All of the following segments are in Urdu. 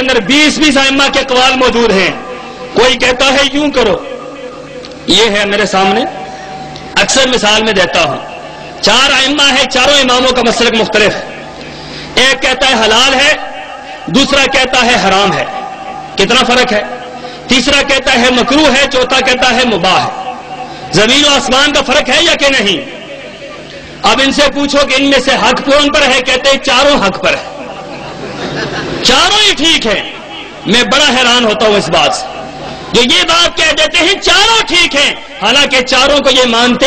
اندر 20 ائمہ کے اقوال موجود ہیں. کوئی کہتا ہے یوں کرو، یہ ہے میرے سامنے، اکثر مثال میں دیتا ہوں. 4 ائمہ ہے، چاروں اماموں کا مسلک مختلف. ایک کہتا ہے حلال ہے، دوسرا کہتا ہے حرام ہے. کتنا فرق ہے؟ تیسرا کہتا ہے مکروہ ہے، چوتھا کہتا ہے مباح ہے. زمین و آسمان کا فرق ہے یا کہ نہیں؟ اب ان سے پوچھو کہ ان میں سے حق کون پر ہے؟ کہتے ہیں چاروں حق پر ہے، چاروں ہی ٹھیک ہے. میں بڑا حیران ہوتا ہوں اس بات سے جو یہ بات کہہ دیتے ہیں چاروں ٹھیک ہیں، حالانکہ چاروں کو یہ مانتے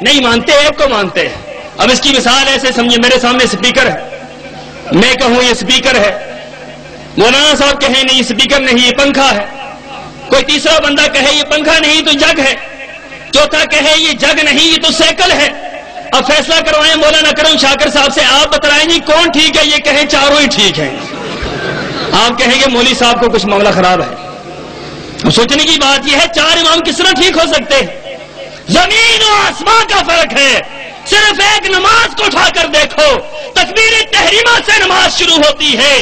نہیں، مانتے ایک کو مانتے ہیں. اب اس کی مثال ایسے سمجھے، میرے سامنے سپیکر ہے، میں کہوں یہ سپیکر ہے، مولانا صاحب کہیں نہیں یہ سپیکر نہیں یہ پنکھا ہے، کوئی تیسرا بندہ کہے یہ پنکھا نہیں تو جگ ہے، چوتھا کہے یہ جگ نہیں یہ تو سائیکل ہے. اب فیصلہ کروائیں مولانا کرم شاکر صاحب سے، آپ بتلائیں گے کون ٹھیک ہے؟ یہ کہیں چاروں ہی ٹھیک ہیں. آپ کہیں گے مولوی صاحب کو کچھ معاملہ خراب ہے. سوچنے کی بات یہ ہے 4 امام کس طرح ٹھیک ہو سکتے ہیں؟ زمین و آسمان کا فرق ہے. صرف ایک نماز کو اٹھا کر دیکھو، تکبیر تحریمہ سے نماز شروع ہوتی ہے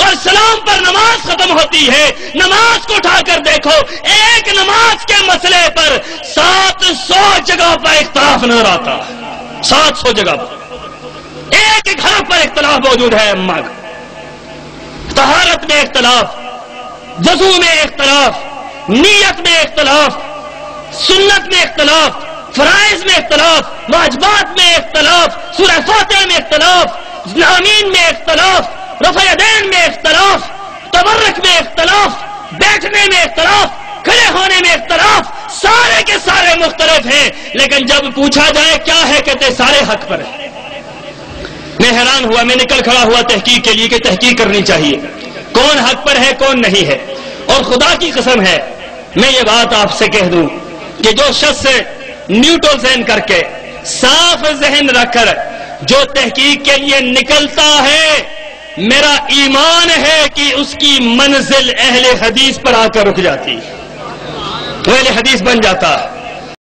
اور سلام پر نماز ختم ہوتی ہے. نماز کو اٹھا کر دیکھو، ایک نماز کے مسئلے پر 700 جگہ پر اختلاف نظر آتا ہے. 700 جگہ پر ایک ایک حرف پر اختلاف موجود ہے. اماں کا طہارت میں اختلاف، وضو میں اختلاف، نیت میں اختلاف، سنت میں اختلاف، فرائض میں اختلاف، واجبات میں اختلاف، سورہ فاتحہ میں اختلاف، آمین میں اختلاف، رفع یدین میں اختلاف، تبرک میں اختلاف، بیٹھنے میں اختلاف، کھڑے ہونے میں اختلاف. سارے کے سارے مختلف ہیں، لیکن جب پوچھا جائے کیا ہے کہتے سارے حق پر ہیں. میں حیران ہوا، میں نکل کھڑا ہوا تحقیق کے لیے کہ تحقیق کرنی چاہیے کون حق پر ہے کون نہیں ہے. اور خدا کی قسم ہے میں یہ بات آپ سے کہہ دوں کہ جو شخص نیوٹرل ذہن کر کے صاف ذہن رکھ کر جو تحقیق کے لیے نکلتا ہے، میرا ایمان ہے کہ اس کی منزل اہل حدیث پر آ کر رک جاتی ہے، وہ اہل حدیث بن جاتا ہے.